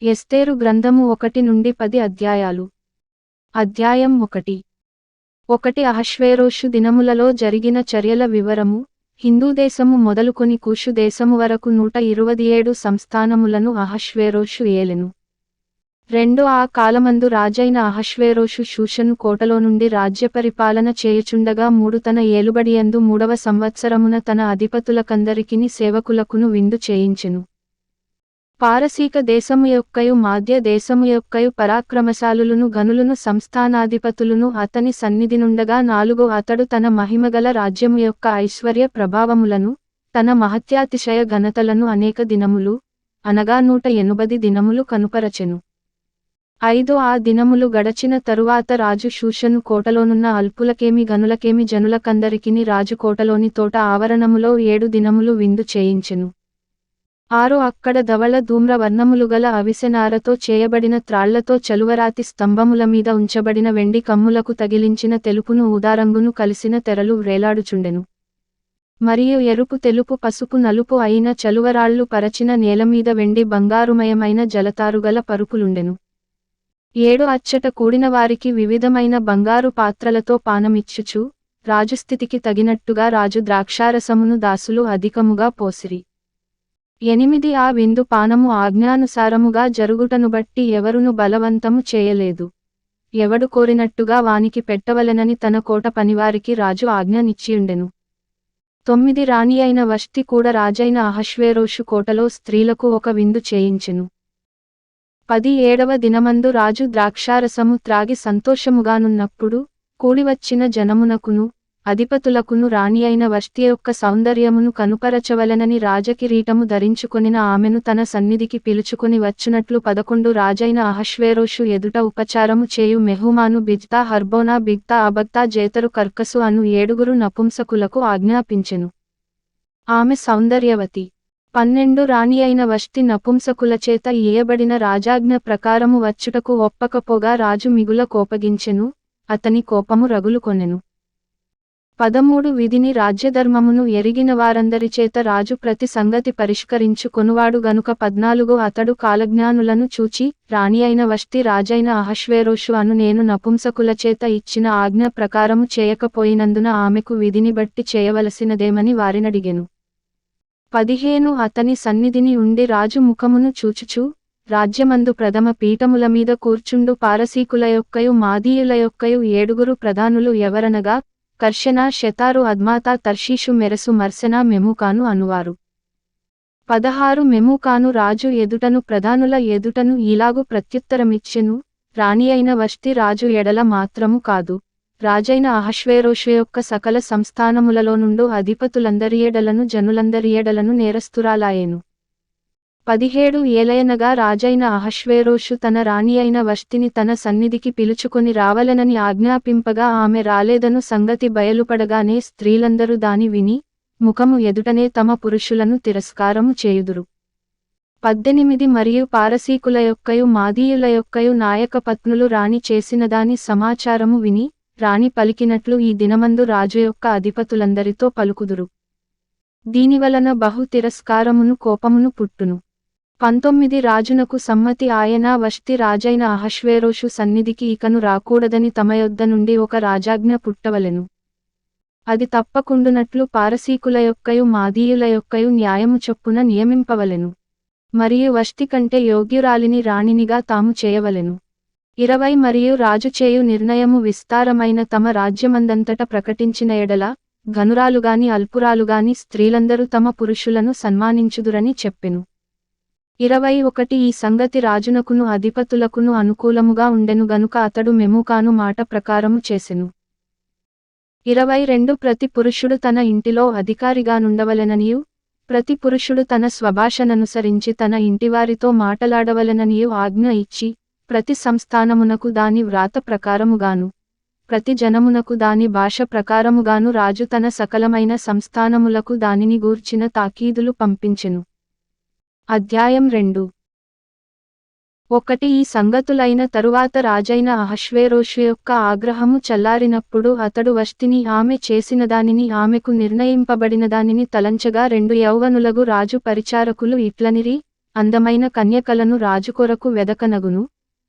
ఎస్తేరు గ్రంథము 1 నుండి 10 అధ్యాయాలు. అధ్యాయం 1. అహష్వేరోషు దినములలో జరిగిన చర్యల వివరము. హిందూదేశము మొదలుకొని కూషు దేశము వరకు 127 సంస్థానములను అహష్వేరోషు ఏలెను. 2 ఆ కాలమందు రాజైన అహష్వేరోషు షూషను కోటలో నుండి రాజ్యపరిపాలన చేయుచుండగా 3 తన ఏలుబడియందు 3వ సంవత్సరమున తన అధిపతులకందరికిని సేవకులకును విందు చేయించెను. పారసీక దేశము యొక్కయు మాధ్య దేశము యొక్కయు పరాక్రమశాలులను గనులను సంస్థానాధిపతులను అతని సన్నిధినుండగా 4 అతడు తన మహిమగల రాజ్యము యొక్క ఐశ్వర్య ప్రభావములను తన మహత్యాతిశయ ఘనతలను అనేక దినములు అనగా 180 దినములు కనుపరచెను. 5 ఆ దినములు గడచిన తరువాత రాజు షూషను కోటలోనున్న అల్పులకేమి గనులకేమి జనులకందరికిని రాజు కోటలోని తోట ఆవరణములో 7 దినములు విందు చేయించెను. 6 అక్కడ ధవళ ధూమ్ర వర్ణములు గల అవిసెనారతో చేయబడిన త్రాళ్లతో చలువరాతి స్తంభముల మీద ఉంచబడిన వెండి కమ్ములకు తగిలించిన తెలుపును ఊదారంగును కలిసిన తెరలు వ్రేలాడుచుండెను. మరియు ఎరుపు తెలుపు పసుపు నలుపు అయిన చలువరాళ్లు పరచిన నేలమీద వెండి బంగారుమయమైన జలతారుగల పరుపులుండెను. 7 అచ్చట కూడిన వారికి వివిధమైన బంగారు పాత్రలతో పానమిచ్చుచు రాజుస్థితికి తగినట్టుగా రాజు ద్రాక్షారసమును దాసులు అధికముగా పోసిరి. 8 ఆ విందు పానము ఆజ్ఞానుసారముగా జరుగుటను బట్టి ఎవరును బలవంతము చేయలేదు. ఎవడు కోరినట్టుగా వానికి పెట్టవలెనని తన కోట పనివారికి రాజు ఆజ్ఞనిచ్చియుండెను. 9 రాణి అయిన వష్టి కూడా రాజైన అహష్వేరోషు కోటలో స్త్రీలకు ఒక విందు చేయించెను. 17వ దినమందు రాజు ద్రాక్షారసము త్రాగి సంతోషముగానున్నప్పుడు కూడివచ్చిన జనమునకును అధిపతులకును రాణి అయిన వష్టి యొక్క సౌందర్యమును కనుపరచవలెనని రాజకిరీటము ధరించుకొనిన ఆమెను తన సన్నిధికి పిలుచుకొని వచ్చునట్లు 11 రాజైన అహష్వేరోషు ఎదుట ఉపచారము చేయు మెహుమాను బిజ్తా హర్బోనా బిగ్తా అబగ్తా జేతరు కర్కసు అను 7 నపుంసకులకు ఆజ్ఞాపించెను. ఆమె సౌందర్యవతి. 12 రాణి అయిన వష్టి నపుంసకులచేత ఇయ్యబడిన రాజాజ్ఞ ప్రకారము వచ్చుటకు ఒప్పకపోగా రాజు మిగుల కోపగించెను, అతని కోపము రగులుకొనెను. 13 విధిని రాజ్యధర్మమును ఎరిగిన వారందరిచేత రాజు ప్రతి సంగతి పరిష్కరించు కొనువాడు గనుక 14 అతడు కాలజ్ఞానులను చూచి రాణి అయిన వష్టి రాజైన అహష్వేరోషు అను నేను నపుంసకులచేత ఇచ్చిన ఆజ్ఞ ప్రకారము చేయకపోయినందున ఆమెకు విధిని బట్టి చేయవలసినదేమని వారినడిగెను. 15 అతని సన్నిధిని ఉండి రాజు ముఖమును చూచుచు రాజ్యమందు ప్రథమ పీఠముల మీద కూర్చుండు పారసీకుల యొక్కయు మాదీయుల యొక్కయు 7 ప్రధానులు ఎవరనగా కర్షెనా షెతారు అద్మాతా తర్షీషు మెరసు మర్సెనా మెమూకాను అనువారు. 16 మెమూకాను రాజు ఎదుటను ప్రధానుల ఎదుటను ఈలాగు ప్రత్యుత్తరమిచ్చెను, రాణి అయిన వష్టి రాజు ఎడల మాత్రము కాదు, రాజైన అహష్వేరోషు యొక్క సకల సంస్థానములలో నుండు అధిపతులందరి ఎడలను జనులందరి ఎడలను నేరస్తురాలాయెను. 17 ఏలయనగా రాజైన అహష్వేరోషు తన రాణి అయిన వష్టిని తన సన్నిధికి పిలుచుకొని రావలెనని ఆజ్ఞాపింపగా ఆమె రాలేదను సంగతి బయలుపడగానే స్త్రీలందరూ దాని విని ముఖము ఎదుటనే తమ పురుషులను తిరస్కారము చేయుదురు. 18 మరియు పారసీకుల యొక్కయు మాదీయుల యొక్కయు నాయక పత్నులు రాణి చేసిన దాని సమాచారము విని రాణి పలికినట్లు ఈ దినమందు రాజు యొక్క అధిపతులందరితో పలుకుదురు. దీనివలన బహు తిరస్కారమును కోపమును పుట్టును. 19 రాజునకు సమ్మతి ఆయన వష్టి రాజైన అహష్వేరోషు సన్నిధికి ఇకను రాకూడదని తమ యొద్ద నుండి ఒక రాజాజ్ఞ పుట్టవలెను. అది తప్పకుండునట్లు పారసీకుల యొక్కయు మాదీయుల యొక్కయు న్యాయము చొప్పున నియమింపవలెను. మరియు వష్టి కంటే యోగ్యురాలిని రాణినిగా తాము చేయవలెను. 20 మరియు రాజు చేయు నిర్ణయము విస్తారమైన తమ రాజ్యమందంతట ప్రకటించిన ఎడల ఘనురాలుగాని అల్పురాలుగాని స్త్రీలందరూ తమ పురుషులను సన్మానించుదురని చెప్పెను. 21 ఈ సంగతి రాజునకును అధిపతులకును అనుకూలముగా ఉండెను గనుక అతడు మెమూకాను మాట ప్రకారము చేసెను. 22 ప్రతి పురుషుడు తన ఇంటిలో అధికారిగానుండవలెననియు ప్రతి పురుషుడు తన స్వభాషననుసరించి తన ఇంటివారితో మాటలాడవలెననియు ఆజ్ఞ ఇచ్చి ప్రతి సంస్థానమునకు దాని వ్రాత ప్రకారముగాను ప్రతి జనమునకు దాని భాష ప్రకారముగాను రాజు తన సకలమైన సంస్థానములకు దానిని గూర్చిన తాకీదులు పంపించెను. అధ్యాయం 2. 1 ఈ సంగతులైన తరువాత రాజైన అహష్వేరోషు యొక్క ఆగ్రహము చల్లారినప్పుడు అతడు వష్టిని ఆమె చేసిన దానిని ఆమెకు నిర్ణయింపబడిన దానిని తలంచగా 2 యౌవనులగు రాజు పరిచారకులు ఇట్లనిరి, అందమైన కన్యకలను రాజు కొరకు వెదకనగును.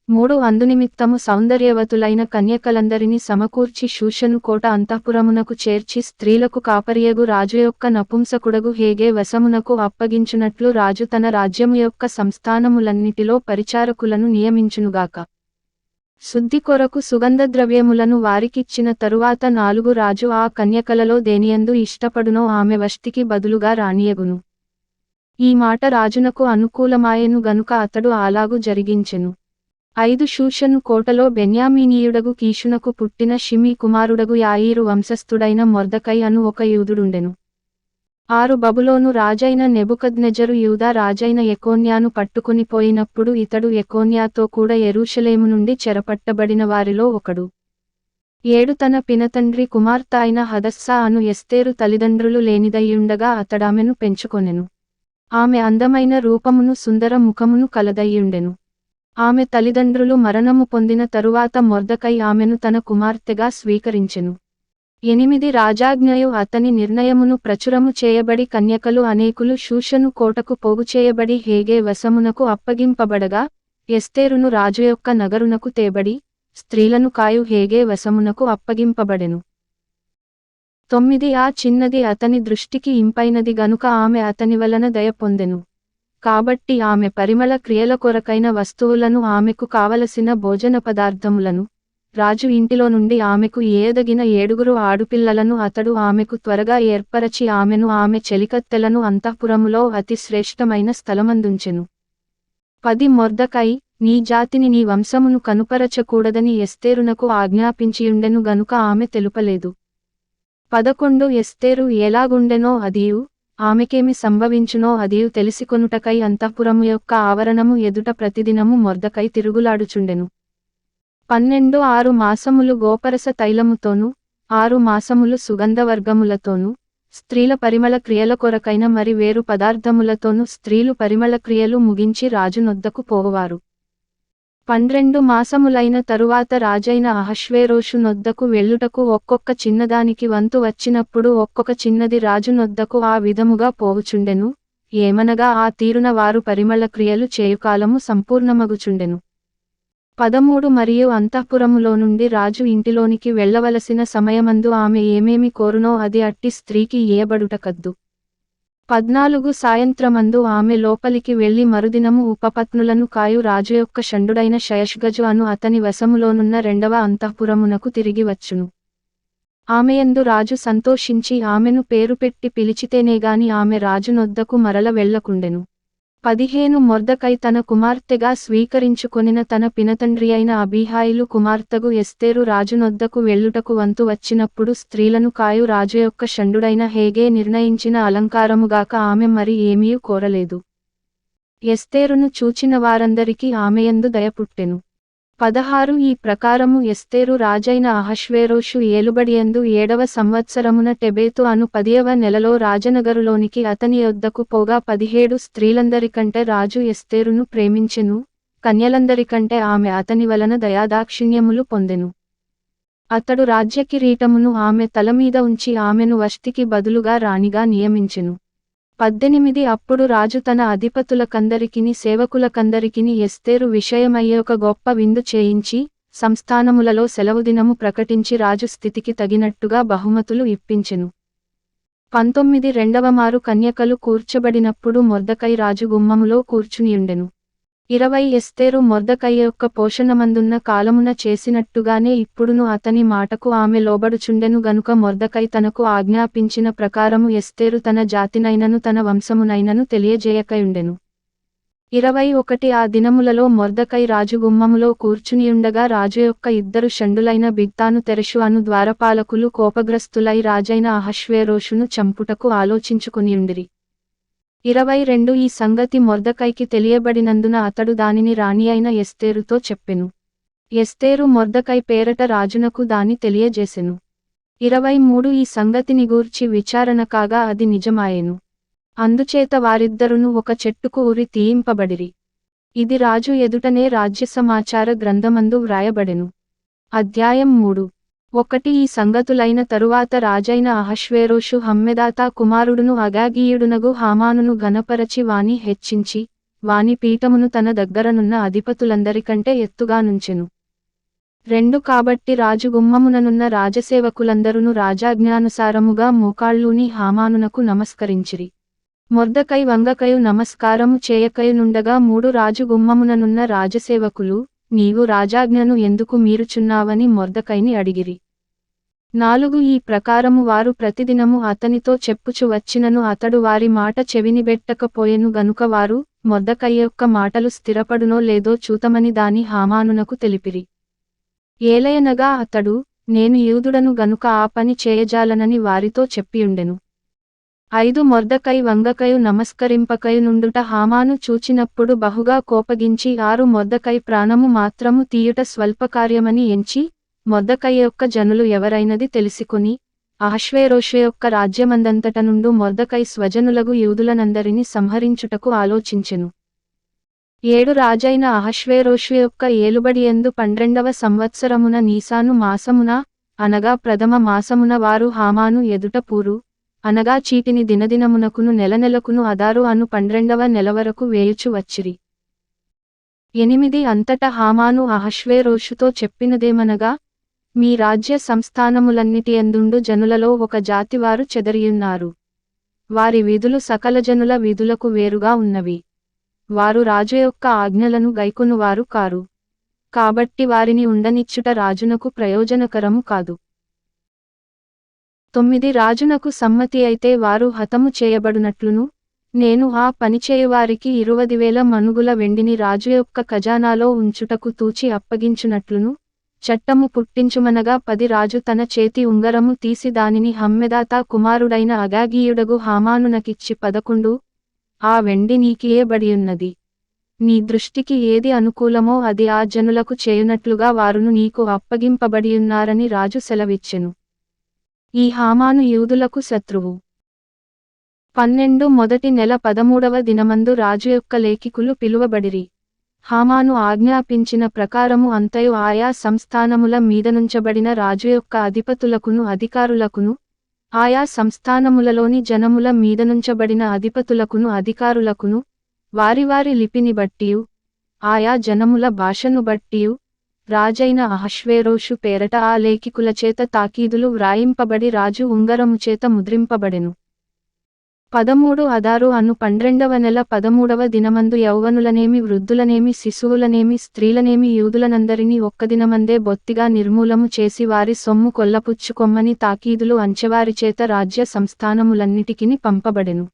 3 అందునిమిత్తము సౌందర్యవతులైన కన్యకలందరినీ సమకూర్చి షూషను కోట అంతఃపురమునకు చేర్చి స్త్రీలకు కాపరియగు రాజు యొక్క నపుంసకుడగు హేగే వశమునకు అప్పగించునట్లు రాజు తన రాజ్యము యొక్క సంస్థానములన్నిటిలో పరిచారకులను నియమించునుగాక. శుద్ధి కొరకు సుగంధద్రవ్యములను వారికిచ్చిన తరువాత 4 రాజు ఆ కన్యకలలో దేనియందు ఇష్టపడునో ఆమె వష్టికి బదులుగా రానియగును. ఈ మాట రాజునకు అనుకూలమాయెను గనుక అతడు అలాగు జరిగించెను. 5 షూషను కోటలో బెన్యామీనీయుడగు కీషునకు పుట్టిన షిమీ కుమారుడగు యాయీరు వంశస్థుడైన మొర్దెకై అను ఒక యూదుడుండెను. 6 బబులోను రాజైన నెబుకద్నెజరు యూదా రాజైన యెకోన్యాను పట్టుకుని పోయినప్పుడు ఇతడు యెకోన్యాతో కూడా యెరూషలేము నుండి చెరపట్టబడిన వారిలో ఒకడు. 7 తన పినతండ్రి కుమార్తె అయిన హదస్సా అను ఎస్తేరు తల్లిదండ్రులు లేనిదయ్యుండగా అతడామెను పెంచుకొనెను. ఆమె అందమైన రూపమును సుందర ముఖమును కలదయ్యుండెను. ఆమె తల్లిదండ్రులు మరణము పొందిన తరువాత మొర్దెకై ఆమెను తన కుమార్తెగా స్వీకరించెను. 8 రాజాజ్ఞయు అతని నిర్ణయమును ప్రచురము చేయబడి కన్యకలు అనేకులు షూషను కోటకు పోగుచేయబడి హేగే వశమునకు అప్పగింపబడగా ఎస్తేరును రాజు యొక్క నగరునకు తేబడి స్త్రీలను కాయు హేగే వశమునకు అప్పగింపబడెను. 9 ఆ చిన్నది అతని దృష్టికి ఇంపైనది గనుక ఆమె అతని వలన దయ పొందెను. కాబట్టి ఆమె పరిమళ క్రియల కొరకైన వస్తువులను ఆమెకు కావలసిన భోజన పదార్థములను రాజు ఇంటిలో నుండి ఆమెకు ఏదగిన 7 ఆడుపిల్లలను అతడు ఆమెకు త్వరగా ఏర్పరచి ఆమెను ఆమె చెలికత్తెలను అంతఃపురములో అతి శ్రేష్టమైన స్థలమందుంచెను. 10 మొర్దెకై నీ జాతిని నీ వంశమును కనుపరచకూడదని ఎస్తేరునకు ఆజ్ఞాపించియుండెను గనుక ఆమె తెలుపలేదు. 11 ఎస్తేరు ఎలాగుండెనో అదియు ఆమెకేమి సంభవించునో అదియు తెలిసికొనుటకై అంతఃపురము యొక్క ఆవరణము ఎదుట ప్రతిదినము మొర్దెకై తిరుగులాడుచుండెను. 12 6 మాసములు గోపరస తైలముతోనూ 6 మాసములు సుగంధవర్గములతోనూ స్త్రీల పరిమళ క్రియల కొరకైన మరి వేరు పదార్థములతోనూ స్త్రీలు పరిమళ క్రియలు ముగించి రాజు నొద్దకు పోవారు. 12 మాసములైన తరువాత రాజైన అహష్వేరోషు నొద్దకు వెళ్ళుటకు ఒక్కొక్క చిన్నదానికి వంతు వచ్చినప్పుడు ఒక్కొక్క చిన్నది రాజు నొద్దకు ఆ విధముగా పోవుచుండెను. ఏమనగా ఆ తీరున వారు పరిమళ క్రియలు చేయుకాలము సంపూర్ణమగుచుండెను. 13 మరియు అంతఃపురములో నుండి రాజు ఇంటిలోనికి వెళ్ళవలసిన సమయమందు ఆమె ఏమేమి కోరునో అది అట్టి స్త్రీకి ఇయ్యబడుటకద్దు. 14 సాయంత్రమందు ఆమె లోపలికి వెళ్లి మరుదినము ఉపపత్నులను కాయు రాజు యొక్క షండుడైన షయష్గజు అను అతని వశములోనున్న 2వ అంతఃపురమునకు తిరిగి వచ్చును. ఆమెయందు రాజు సంతోషించి ఆమెను పేరు పెట్టి పిలిచితేనేగాని ఆమె రాజు నొద్దకు మరల వెళ్ళకుండెను. 15 మొర్దెకై తన కుమార్తెగా స్వీకరించుకొనిన తన పినతండ్రి అయిన అబీహాయిలు కుమార్తెగు ఎస్తేరు రాజు నొద్దకు వెళ్ళుటకు వంతు వచ్చినప్పుడు స్త్రీలను కాయు రాజు యొక్క షండుడైన హేగే నిర్ణయించిన అలంకారముగాక ఆమె మరి ఏమీయూ కోరలేదు. ఎస్తేరును చూచిన వారందరికీ ఆమెయందు దయ పుట్టెను. 16 ఈ ప్రకారము ఎస్తేరు రాజైన అహష్వేరోషు ఏలుబడియందు 7వ సంవత్సరమున టెబెతు అను 10వ నెలలో రాజనగరులోనికి అతని యొద్దకు పోగా 17 స్త్రీలందరికంటే రాజు ఎస్తేరును ప్రేమించెను. కన్యలందరికంటే ఆమె అతని వలన దయాదాక్షిణ్యములు పొందెను. అతడు రాజ్యకిరీటమును ఆమె తలమీద ఉంచి ఆమెను వష్టికి బదులుగా రాణిగా నియమించెను. 18 అప్పుడు రాజు తన అధిపతులకందరికిని సేవకులకందరికిని ఎస్తేరు విషయమయ్యే ఒక గొప్ప విందు చేయించి సంస్థానములలో సెలవుదినము ప్రకటించి రాజు స్థితికి తగినట్టుగా బహుమతులు ఇప్పించెను. 19 రెండవ మారు కన్యకలు కూర్చబడినప్పుడు మొర్దెకై రాజు గుమ్మములో కూర్చునియుండెను. 20 ఎస్తేరు మొర్దెకై యొక్క పోషణమందున్న కాలమున చేసినట్టుగానే ఇప్పుడును అతని మాటకు ఆమె లోబడుచుండెను గనుక మొర్దెకై తనకు ఆజ్ఞాపించిన ప్రకారము ఎస్తేరు తన జాతినైనను తన వంశమునైనను తెలియజేయకయుండెను. 21 ఆ దినములలో మొర్దెకై రాజు గుమ్మములో కూర్చునియుండగా రాజు యొక్క 2 షండులైన బిగ్తాను తెరెషు అను ద్వారపాలకులు కోపగ్రస్తులై రాజైన అహష్వేరోషును చంపుటకు ఆలోచించుకునియుండిరి. 22 ఈ సంగతి మొర్దెకైకి తెలియబడినందున అతడు దానిని రాణి అయిన ఎస్తేరుతో చెప్పెను. ఎస్తేరు మొర్దెకై పేరట రాజునకు దాని తెలియజేసెను. 23 ఈ సంగతిని గూర్చి విచారణ కాగా అది నిజమాయెను. అందుచేత వారిద్దరును ఒక చెట్టుకు ఉరి తీయింపబడిరి. ఇది రాజు ఎదుటనే రాజ్యసమాచార గ్రంథమందు వ్రాయబడెను. అధ్యాయం 3 1 ఈ సంగతులైన తరువాత రాజైన అహష్వేరోషు హమ్మెదాతా కుమారుడును అగాగీయుడునగు హామానును ఘనపరచి వాని హెచ్చించి వాని పీఠమును తన దగ్గరనున్న అధిపతులందరికంటే ఎత్తుగా నుంచెను. 2 కాబట్టి రాజు గుమ్మముననున్న రాజసేవకులందరును రాజాజ్ఞానుసారముగా మోకాళ్ళూని హామానునకు నమస్కరించిరి. మొర్దెకై వంగకయు నమస్కారము చేయకయునుండగా 3 రాజు గుమ్మముననున్న రాజసేవకులు, నీవు రాజాజ్ఞను ఎందుకు మీరుచున్నావని మొర్దెకైని అడిగిరి. 4 ఈ ప్రకారము వారు ప్రతిదినము అతనితో చెప్పుచు వచ్చినను అతడు వారి మాట చెవినిబెట్టకపోయెను గనుక వారు, మొర్దెకై యొక్క మాటలు స్థిరపడునో లేదో చూతమని దాని హామానునకు తెలిపిరి. ఏలయనగా అతడు, నేను యూదుడను గనుక ఆ పని చేయజాలనని వారితో చెప్పియుండెను. 5 మొర్దెకై వంగకయు నమస్కరింపకయునుండుట హామాను చూచినప్పుడు బహుగా కోపగించి 6 మొర్దెకై ప్రాణము మాత్రము తీయుట స్వల్పకార్యమని ఎంచి, మొర్దెకై యొక్క జనులు ఎవరైనది తెలిసికొని, అహష్వేరోషు యొక్క రాజ్యమందంతట నుండు మొర్దెకై స్వజనులగు యూదులనందరిని సంహరించుటకు ఆలోచించెను. 7 రాజైన అహష్వేరోషు యొక్క ఏలుబడియందు 12వ సంవత్సరమున నీసాను మాసమున, అనగా ప్రథమ మాసమున వారు హామాను ఎదుట పూరు, అనగా చీటిని దినదినమునకును నెలనెలకును అదారు అను 12వ నెల వరకు వేయుచు వచ్చిరి. 8 అంతటా హామాను అహష్వేరోషుతో చెప్పినదేమనగా, మీ రాజ్య సంస్థానములన్నిటియందుండు జనులలో ఒక జాతివారు చెదరియున్నారు. వారి విధులు సకల జనుల విధులకు వేరుగా ఉన్నవి. వారు రాజు యొక్క ఆజ్ఞలను గైకొనువారు కారు. కాబట్టి వారిని ఉండనిచ్చుట రాజునకు ప్రయోజనకరము కాదు. 9 రాజునకు సమ్మతి అయితే వారు హతము చేయబడునట్లును, నేను ఆ పనిచేయువారికి 20,000 మనుగుల వెండిని రాజు యొక్క ఖజానాలో ఉంచుటకు తూచి అప్పగించునట్లును, చట్టము పుట్టించుమనగా 10 రాజు తన చేతి ఉంగరము తీసి దానిని హమ్మెదాతా కుమారుడైన అగాగీయుడగు హామానునకిచ్చి 11, ఆ వెండి నీకియ్యబడియున్నది. నీ దృష్టికి ఏది అనుకూలమో అది ఆ జనులకు చేయునట్లుగా వారును నీకు అప్పగింపబడియున్నారని రాజు సెలవిచ్చెను. ఈ హామాను యూదులకు శత్రువు. 12 మొదటి నెల 13వ దినమందు రాజు యొక్క లేఖికులు పిలువబడిరి. హామాను ఆజ్ఞాపించిన ప్రకారము అంతయు ఆయా సంస్థానముల మీదనుంచబడిన రాజు యొక్క అధిపతులకును అధికారులకును, ఆయా సంస్థానములలోని జనముల మీదనుంచబడిన అధిపతులకును అధికారులకును, వారి లిపిని బట్టియు, ఆయా జనముల భాషను బట్టియు, రాజైన అహష్వేరోషు పేరట ఆ లేఖికులచేత తాకీదులు వ్రాయింపబడి రాజు ఉంగరము చేత ముద్రింపబడెను. 13 అదారు అను 12వ నెల 13వ దినమందు యౌవనులనేమి వృద్ధులనేమి శిశువులనేమి స్త్రీలనేమి యూదులనందరినీ ఒక్కదినమందే బొత్తిగా నిర్మూలము చేసి వారి సొమ్ము కొల్లపుచ్చుకొమ్మని తాకీదులు అంచెవారిచేత రాజ్య సంస్థానములన్నిటికిని పంపబడెను.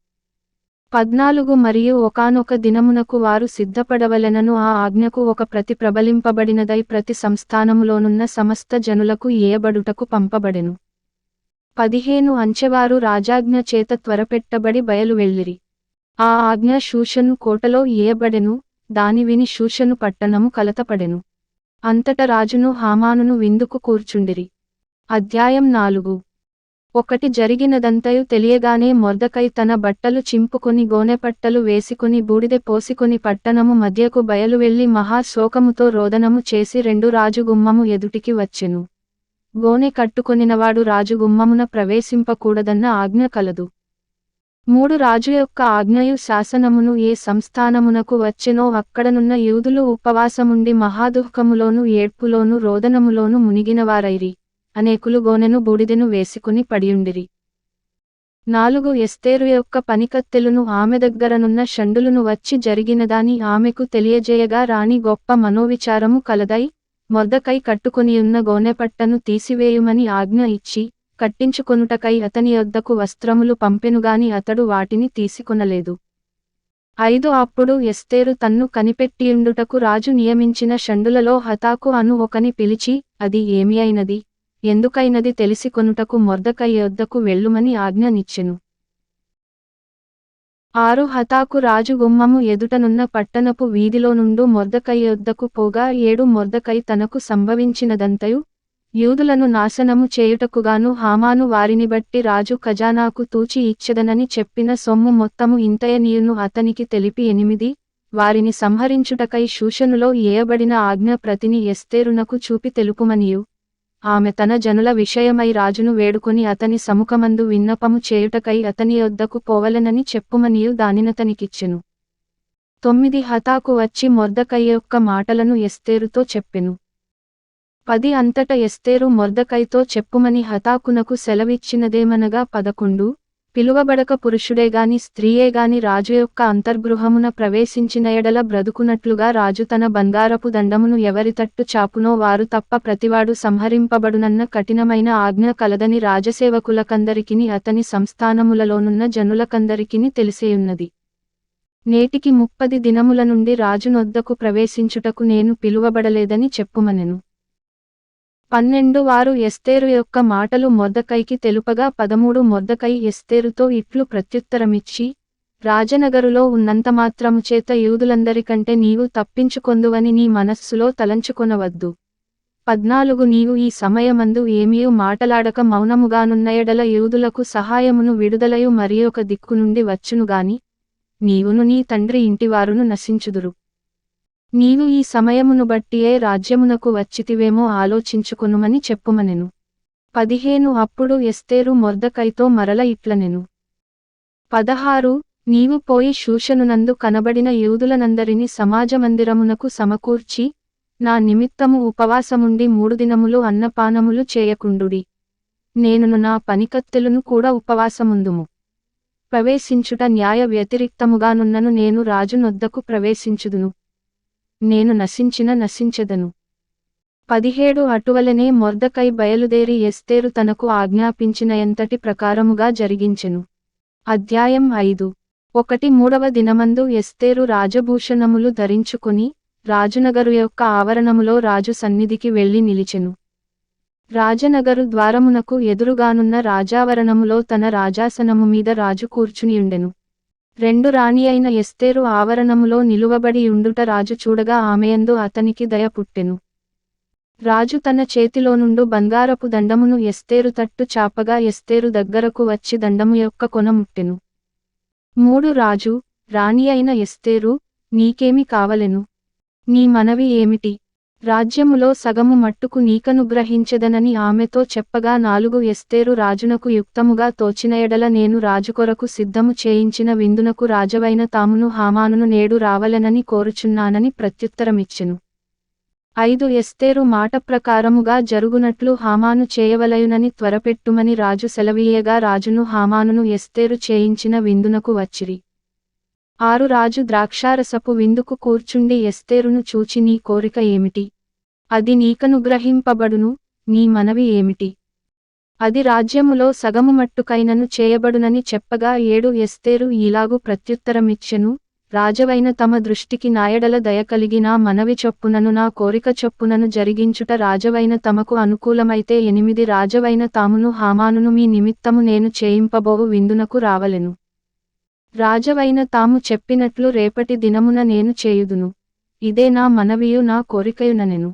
14 మరియు ఒకానొక దినమునకు వారు సిద్ధపడవలెనను ఆ ఆజ్ఞకు ఒక ప్రతి ప్రబలింపబడినదై ప్రతి సంస్థానములోనున్న సమస్త జనులకు ఇయ్యబడుటకు పంపబడెను. 15 అంచెవారు రాజాజ్ఞ చేత త్వరపెట్టబడి బయలువెళ్ళిరి. ఆ ఆజ్ఞ షూషను కోటలో ఇయ్యబడెను, దాని విని షూషను పట్టణము కలతపడెను. అంతట రాజును హామానును విందుకు కూర్చుండిరి. అధ్యాయం 4. 1 జరిగినదంతయు తెలియగానే మొర్దెకై తన బట్టలు చింపుకొని గోనెపట్టలు వేసికొని బూడిదె పోసికొని పట్టణము మధ్యకు బయలువెళ్లి మహా శోకముతో రోదనము చేసి 2 రాజు గుమ్మము ఎదుటికి వచ్చెను. గోనె కట్టుకొనినవాడు రాజు గుమ్మమున ప్రవేశింపకూడదన్న ఆజ్ఞ కలదు. 3 రాజు యొక్క ఆజ్ఞయు శాసనమును ఏ సంస్థానమునకు వచ్చెనో అక్కడనున్న యూదులు ఉపవాసముండి మహాదుఃఖములోను ఏడ్పులోను రోదనములోను మునిగినవారైరి. అనేకులు గోనెను బూడిదెను వేసికొని పడియుండిరి. 4 ఎస్తేరు యొక్క పనికత్తెలును ఆమె దగ్గరనున్న షండులును వచ్చి జరిగినదాని ఆమెకు తెలియజేయగా రాణి గొప్ప మనోవిచారము కలదై, మొర్దెకై కట్టుకొనియున్న గోనెపట్టను తీసివేయుమని ఆజ్ఞ ఇచ్చి, కట్టించుకొనుటకై అతని యొద్దకు వస్త్రములు పంపెనుగాని అతడు వాటిని తీసుకొనలేదు. 5 అప్పుడు ఎస్తేరు తన్ను కనిపెట్టియుండుటకు రాజు నియమించిన షండులలో హతాకు అను ఒకని పిలిచి, అది ఏమి అయినది, ఎందుకైనది తెలిసికొనుటకు మొర్దెకై యొద్దకు వెళ్ళుమని ఆజ్ఞనిచ్చెను. 6 హతాకు రాజు గుమ్మము ఎదుటనున్న పట్టణపు వీధిలో నుండు మొర్దెకై యొద్దకు పోగా 7 మొర్దెకై తనకు సంభవించినదంతయు, యూదులను నాశనము చేయుటకుగాను హామాను వారిని బట్టి రాజు ఖజానాకు తూచి ఇచ్చెదనని చెప్పిన సొమ్ము మొత్తము ఇంతయనియును అతనికి తెలిపి 8 వారిని సంహరించుటకై షూషనులో ఇయ్యబడిన ఆజ్ఞ ప్రతిని ఎస్తేరునకు చూపి తెలుపుమనియు, ఆమె తన జనుల విషయమై రాజును వేడుకొని అతని సముఖమందు విన్నపము చేయుటకై అతని యొద్దకు పోవలెనని చెప్పుమనియు దానినతనికిచ్చెను. 9 హతాకు వచ్చి మొర్దెకై యొక్క మాటలను ఎస్తేరుతో చెప్పెను. 10 అంతట ఎస్తేరు మొర్దెకైతో చెప్పుమని హతాకునకు సెలవిచ్చినదేమనగా 11 పిలువబడక పురుషుడేగాని స్త్రీయేగాని రాజు యొక్క అంతర్గృహమున ప్రవేశించిన ఎడల బ్రతుకునట్లుగా రాజు తన బంగారపు దండమును ఎవరి తట్టు చాపునో వారు తప్ప ప్రతివాడు సంహరింపబడునన్న కఠినమైన ఆజ్ఞ కలదని రాజసేవకులకందరికిని అతని సంస్థానములలోనున్న జనులకందరికిని తెలిసేయున్నది. నేటికి 30 దినముల నుండి రాజునొద్దకు ప్రవేశించుటకు నేను పిలువబడలేదని చెప్పుమనెను. 12 వారు ఎస్తేరు యొక్క మాటలు మొర్దెకైకి తెలుపగా 13 మొర్దెకై ఎస్తేరుతో ఇట్లు ప్రత్యుత్తరమిచ్చి, రాజనగరులో ఉన్నంతమాత్రము చేత యూదులందరికంటే నీవు తప్పించుకొందువని నీ మనస్సులో తలంచుకొనవద్దు. 14 నీవు ఈ సమయమందు ఏమీయు మాటలాడక మౌనముగానున్న ఎడల యూదులకు సహాయమును విడుదలయు మరియొక దిక్కు నుండి వచ్చునుగాని నీవును నీ తండ్రి ఇంటివారును నశించుదురు. నీవు ఈ సమయమును బట్టియే రాజ్యమునకు వచ్చితివేమో ఆలోచించుకొనుమని చెప్పుమనెను. 15 అప్పుడు ఎస్తేరు మొర్దెకైతో మరల ఇట్లనెను. 16 నీవు పోయి షూషనునందు కనబడిన యూదులనందరిని సమాజమందిరమునకు సమకూర్చి, నా నిమిత్తము ఉపవాసముండి 3 దినములు అన్నపానములు చేయకుండుడి. నేనును నా పనికత్తెలును కూడా ఉపవాసముందుము. ప్రవేశించుట న్యాయ వ్యతిరిక్తముగానున్నను నేను రాజునొద్దకు ప్రవేశించుదును. నేను నశించెదను. 17 అటువలనే మొర్దెకై బయలుదేరి ఎస్తేరు తనకు ఆజ్ఞాపించిన ఎంతటి ప్రకారముగా జరిగించెను. అధ్యాయం 5 3వ దినమందు ఎస్తేరు రాజభూషణములు ధరించుకొని రాజునగరు యొక్క ఆవరణములో రాజు సన్నిధికి వెళ్లి నిలిచెను. రాజనగరు ద్వారమునకు ఎదురుగానున్న రాజావరణములో తన రాజాసనము మీద రాజు కూర్చునియుండెను. 2 రాణి అయిన ఎస్తేరు ఆవరణములో నిలువబడి యుండుట రాజు చూడగా ఆమెయందు అతనికి దయ పుట్టెను. రాజు తన చేతిలోనుండు బంగారపు దండమును ఎస్తేరు తట్టు చాపగా ఎస్తేరు దగ్గరకు వచ్చి దండము యొక్క కొన ముట్టెను. 3 రాజు, రాణి అయిన ఎస్తేరు, నీకేమి కావలెను? నీ మనవి ఏమిటి? రాజ్యములో సగము మట్టుకు నీకనుగ్రహించెదనని ఆమెతో చెప్పగా 4 ఎస్తేరు రాజునకు యుక్తముగా తోచిన ఎడల నేను రాజుకొరకు సిద్ధము చేయించిన విందునకు రాజవైన తామును హామానును నేడు రావలెనని కోరుచున్నానని ప్రత్యుత్తరమిచ్చెను. 5 ఎస్తేరు మాట ప్రకారముగా జరుగునట్లు హామాను చేయవలయునని త్వరపెట్టుమని రాజు సెలవీయగా రాజును హామానును ఎస్తేరు చేయించిన విందునకు వచ్చిరి. 6 రాజు ద్రాక్షారసపు విందుకు కూర్చుండి ఎస్తేరును చూచి నీ కోరిక ఏమిటి? అది నీకనుగ్రహింపబడును, నీ మనవి ఏమిటి? అది రాజ్యములో సగము మట్టుకైనను చేయబడునని చెప్పగా 7 ఎస్తేరు ఈలాగు ప్రత్యుత్తరమిచ్చెను, రాజవైన తమ దృష్టికి నాయడల దయ కలిగి నా మనవి చొప్పునను నా కోరిక చొప్పునను జరిగించుట రాజవైన తమకు అనుకూలమైతే 8 రాజవైన తామును హామానును మీ నిమిత్తము నేను చేయింపబోవు విందునకు రావలెను. రాజవైన తాము చెప్పినట్లు రేపటి దినమున నేను చేయుదును. ఇదే నా మనవియు నా కోరికయుననెను.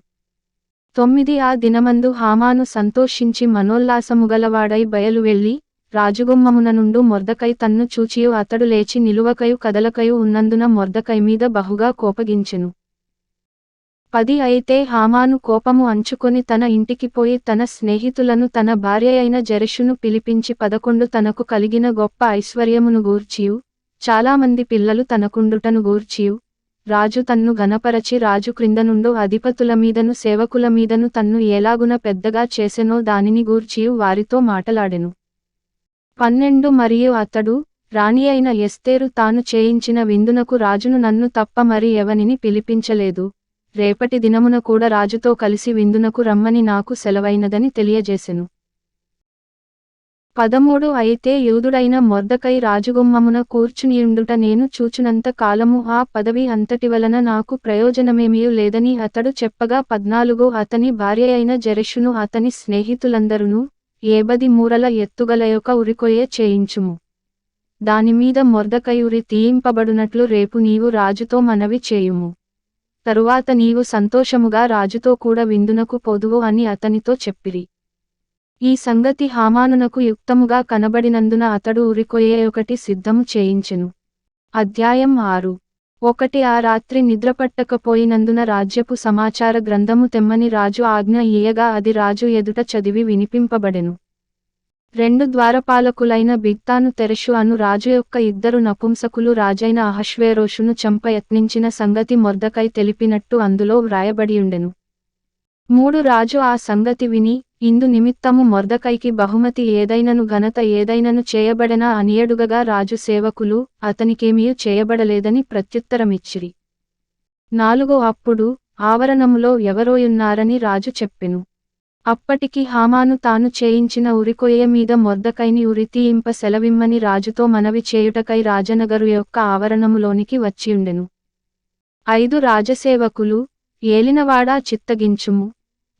9 ఆ దినమందు హామాను సంతోషించి మనోల్లాసముగలవాడై బయలు వెళ్లి రాజగుమ్మమున నుండు మొర్దెకై తన్ను చూచియు అతడు లేచి నిలువకయు కదలకయు ఉన్నందున మొర్దెకై మీద బహుగా కోపగించెను. 10 అయితే హామాను కోపము అంచుకొని తన ఇంటికి పోయి తన స్నేహితులను తన భార్యయైన జెరెషును పిలిపించి 11 తనకు కలిగిన గొప్ప ఐశ్వర్యమును గూర్చియు చాలామంది పిల్లలు తనకుండుటను గూర్చియు రాజు తన్ను ఘనపరచి రాజు క్రిందనుండు అధిపతుల మీదను సేవకుల మీదను తన్ను ఏలాగున పెద్దగా చేసెనో దానిని గూర్చియు వారితో మాటలాడెను. 12 మరియు అతడు, రాణి అయిన ఎస్తేరు తాను చేయించిన విందునకు రాజును నన్ను తప్ప మరి ఎవనిని పిలిపించలేదు. రేపటి దినమున కూడా రాజుతో కలిసి విందునకు రమ్మని నాకు సెలవైనదని తెలియజేసెను. 13 అయితే యూదుడైన మొర్దెకై రాజగుమ్మమున కూర్చునియుండుట నేను చూచునంత కాలము ఆ పదవి అంతటివలన నాకు ప్రయోజనమేమీయూ లేదని అతడు చెప్పగా 14 అతని భార్యయైన జెరెషును అతని స్నేహితులందరును 70 మూరల ఎత్తుగలయొక ఉరికొయ్య చేయించుము. దానిమీద మొర్దెకై ఉరి తీయింపబడునట్లు రేపు నీవు రాజుతో మనవి చేయుము. తరువాత నీవు సంతోషముగా రాజుతో కూడా విందునకు పోదువు అని అతనితో చెప్పిరి. ఈ సంగతి హామానునకు యుక్తముగా కనబడినందున అతడు ఉరికొయ్య ఒకటి సిద్ధము చేయించెను. అధ్యాయం 6 ఆ రాత్రి నిద్రపట్టకపోయినందున రాజ్యపు సమాచార గ్రంథము తెమ్మని రాజు ఆజ్ఞ ఇయ్యగా అది రాజు ఎదుట చదివి వినిపింపబడెను. రెండు ద్వారపాలకులైన బిగ్తాను తెరెషు అను రాజు యొక్క ఇద్దరు నపుంసకులు రాజైన అహష్వేరోషును చంప యత్నించిన సంగతి మొర్దెకై తెలిపినట్టు అందులో వ్రాయబడియుండెను. 3 రాజు ఆ సంగతి విని, ఇందు నిమిత్తము మొర్దెకైకి బహుమతి ఏదైనను ఘనత ఏదైనను చేయబడెనా అనియడుగగా రాజు సేవకులు అతనికేమీ చేయబడలేదని ప్రత్యుత్తరమిచ్చిరి. 4 అప్పుడు ఆవరణములో ఎవరోయున్నారని రాజు చెప్పెను. అప్పటికి హామాను తాను చేయించిన ఉరికొయ్య మీద మొర్దెకైని ఉరి తీయింప సెలవిమ్మని రాజుతో మనవి చేయుటకై రాజనగరు యొక్క ఆవరణములోనికి వచ్చియుండెను. 5 రాజసేవకులు, ఏలినవాడా చిత్తగించుము,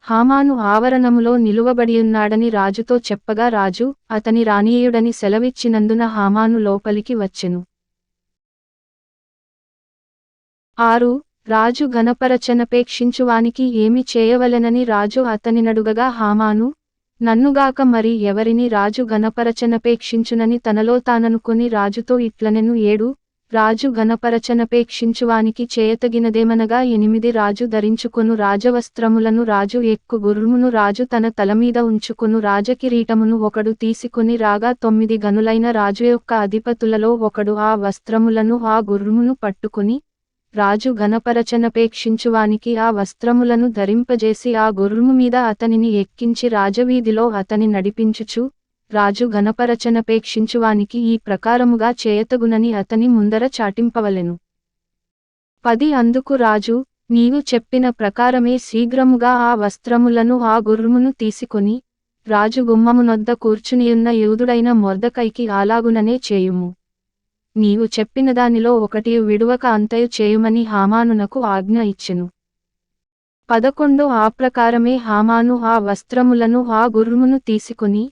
హామాను ఆవరణములో నిలువబడియున్నాడని రాజుతో చెప్పగా రాజు అతని రానీయుడని సెలవిచ్చినందున హామాను లోపలికి వచ్చెను. 6 రాజు ఘనపరచనపేక్షించువానికి ఏమి చేయవలెనని రాజు అతనినడుగగా హామాను, నన్నుగాక మరి ఎవరిని రాజు ఘనపరచనపేక్షించునని తనలో తాననుకొని రాజుతో ఇట్లనెను. 7 రాజు ఘనపరచనపేక్షించువానికి చేయతగినదేమనగా 8 రాజు ధరించుకొను రాజవస్త్రములను, రాజు ఎక్కు గుర్రమును, రాజు తన తలమీద ఉంచుకొను రాజకిరీటమును ఒకడు తీసుకొని రాగా 9 గనులైన రాజు యొక్క అధిపతులలో ఒకడు ఆ వస్త్రములను ఆ గుర్రమును పట్టుకొని రాజు ఘనపరచనపేక్షించువానికి ఆ వస్త్రములను ధరింపజేసి ఆ గుర్రము మీద అతనిని ఎక్కించి రాజవీధిలో అతని నడిపించుచు, రాజు ఘనపరచనపేక్షించువానికి ఈ ప్రకారముగా చేయతగునని అతని ముందర చాటింపవలెను. 10 అందుకు రాజు, నీవు చెప్పిన ప్రకారమే శీఘ్రముగా ఆ వస్త్రములను ఆ గుర్రమును తీసుకొని రాజు గుమ్మమునొద్ద కూర్చునియున్న యూదుడైన మొర్దెకైకి అలాగుననే చేయుము. నీవు చెప్పిన దానిలో ఒకటి విడువక అంతయు చేయుమని హామానునకు ఆజ్ఞ ఇచ్చెను. 11 ఆ ప్రకారమే హామాను ఆ వస్త్రములను ఆ గుర్రమును తీసుకొని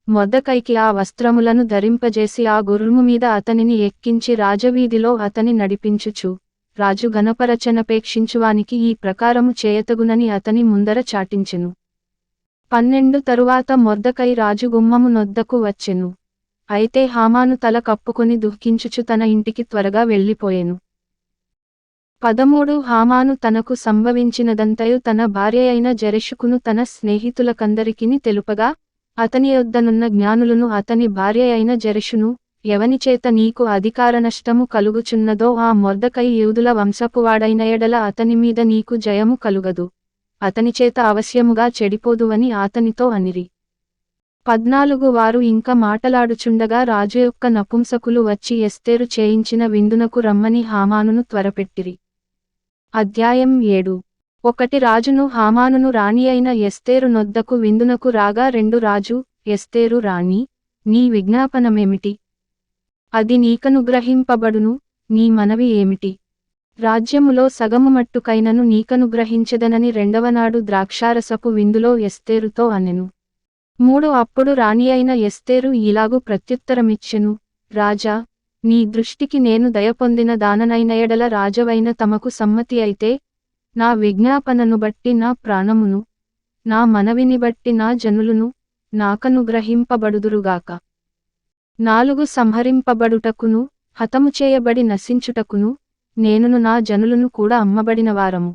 మొర్దెకైకి ఆ వస్త్రములను ధరింపజేసి ఆ గుర్రము మీద అతనిని ఎక్కించి రాజవీధిలో అతని నడిపించుచు, రాజు ఘనపరచనపేక్షించువానికి ఈ ప్రకారము చేయతగునని అతని ముందర చాటించెను. 12 తరువాత మొర్దెకై రాజు గుమ్మము నొద్దకు వచ్చెను. అయితే హామాను తల కప్పుకొని దుఃఖించుచు తన ఇంటికి త్వరగా వెళ్ళిపోయెను. 13 హామాను తనకు సంభవించినదంతయు తన భార్యయైన జెరెషుకును తన స్నేహితులకందరికిని తెలుపగా, అతని యొద్దనున్న జ్ఞానులను అతని భార్యయైన జెరెషును, ఎవనిచేత నీకు అధికారనష్టము కలుగుచున్నదో ఆ మొర్దెకై యూదుల వంశపువాడైన ఎడల అతని మీద నీకు జయము కలుగదు, అతనిచేత అవశ్యముగా చెడిపోదువని అతనితో అనిరి. 14 వారు ఇంక మాటలాడుచుండగా రాజు యొక్క నపుంసకులు వచ్చి ఎస్తేరు చేయించిన విందునకు రమ్మని హామానును త్వరపెట్టిరి. అధ్యాయం 7 1 రాజును హామానును రాణి అయిన ఎస్తేరు నొద్దకు విందునకు రాగా 2 రాజు, ఎస్తేరు రాణి, నీ విజ్ఞాపనమేమిటి? అది నీకనుగ్రహింపబడును, నీ మనవి ఏమిటి? రాజ్యములో సగము మట్టుకైనను నీకనుగ్రహించెదనని 2వనాడు ద్రాక్షారసపు విందులో ఎస్తేరుతో అనెను. 3 అప్పుడు రాణి అయిన ఎస్తేరు ఈలాగు ప్రత్యుత్తరమిచ్చెను, రాజా, నీ దృష్టికి నేను దయపొందిన దాననైన ఎడల రాజవైన తమకు సమ్మతి అయితే, నా విజ్ఞాపనను బట్టి నా ప్రాణమును, నా మనవిని బట్టి నా జనులును నాకనుగ్రహింపబడుదురుగాక. 4 సంహరింపబడుటకును హతము చేయబడి నశించుటకును నేనును నా జనులను కూడా అమ్మబడినవారము.